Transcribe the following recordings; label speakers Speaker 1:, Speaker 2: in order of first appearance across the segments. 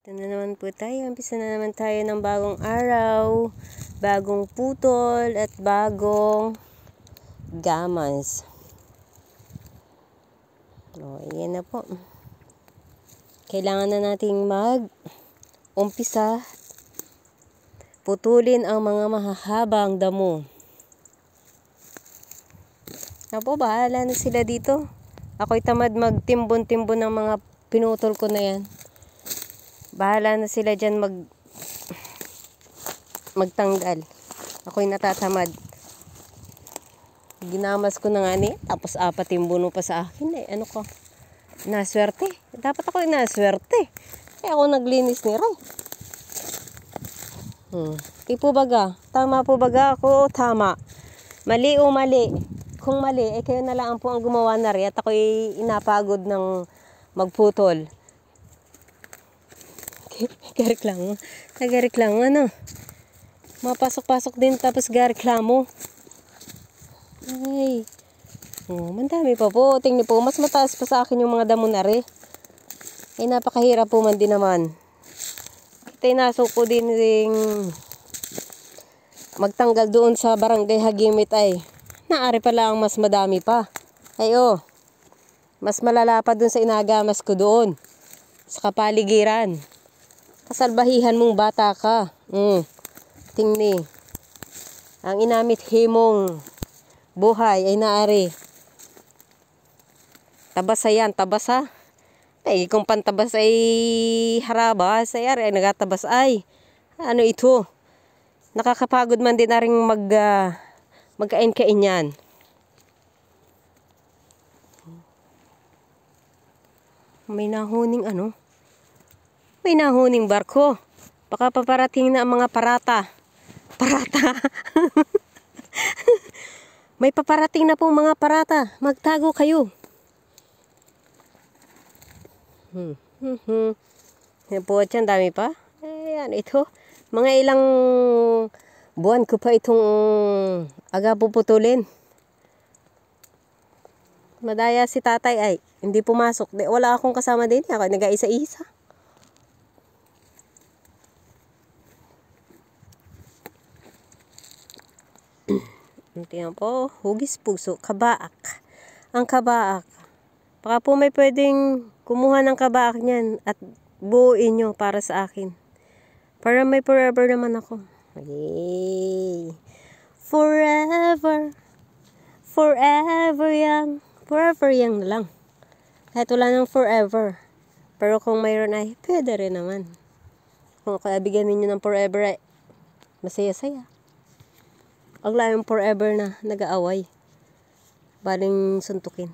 Speaker 1: Ito na naman po tayo. Umpisa na naman tayo ng bagong araw, bagong putol, at bagong gamas. O, yan na po. Kailangan na nating mag-umpisa. Putulin ang mga mahahabang damo. Apo, bahala na sila dito. Ako'y tamad magtimbon-timbon ng mga pinutol ko na yan. Bahala na sila dyan magtanggal. Ako'y natatamad. Ginamas ko na nga ni, tapos 4 timbuno pa sa akin eh. Ano ko? Naswerte. Dapat ako'y naswerte. Kaya ako naglinis ni Ray. Di po baga? Tama po baga ako? Tama. Mali o mali? Kung mali, eh kayo na lang po ang gumawa na rin at ako'y inapagod ng magputol. Gareklamo. Nagareklamo, ano? Mapasok-pasok din tapos gareklamo. Ay. Oh, mandami pa po. Tingnan po, mas mataas pa sa akin yung mga damo na rin. Ay, napakahirap po man din naman. Kita'y nasuko din magtanggal doon sa barangay Hagimit ay. Naari pala ang mas madami pa. Ay, oh. Mas malala pa doon sa inagamas ko doon. Sa kapaligiran. Kasalbahihan mong bata ka. Tingni. Ang inamit himong buhay ay naari. Tabasa yan, tabasa. Ay, kung pantabas ay harabas, ay ari, ay nagatabas ay. Ano ito? Nakakapagod man din na rin magkain-kain yan. May nahuning ano? May nahuning barko. Baka paparating na ang mga parata. Parata. May paparating na pong mga parata. Magtago kayo. Yan po, dyan dami pa. Ayan, ito. Mga ilang buwan ko pa itong aga puputulin. Madaya si tatay ay hindi pumasok. Wala akong kasama din. Ako nag-isa-isa. Tingnan po, hugis puso, kabaak. Ang kabaak. Baka po may pwedeng kumuha ng kabaak niyan at buuin nyo para sa akin. Para may forever naman ako. Yay! Forever. Forever young. Forever young na lang. Kahit wala nang forever. Pero kung mayroon ay, pwede rin naman. Kung kaya bigyan ninyo ng forever ay, masaya-saya. Ang layong forever na nag-aaway. Baling suntukin.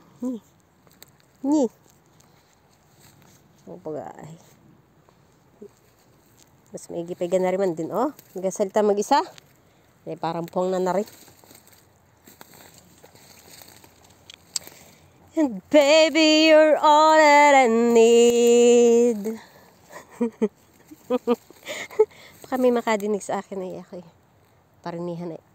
Speaker 1: Ni. O pag-aay. Mas may gipigan na rin man din. Oh, nagasalita mag-isa. Ay, parang puwang na rin. And baby, you're all that I need. Baka may makadinig sa akin ay ako. Parinihan ay.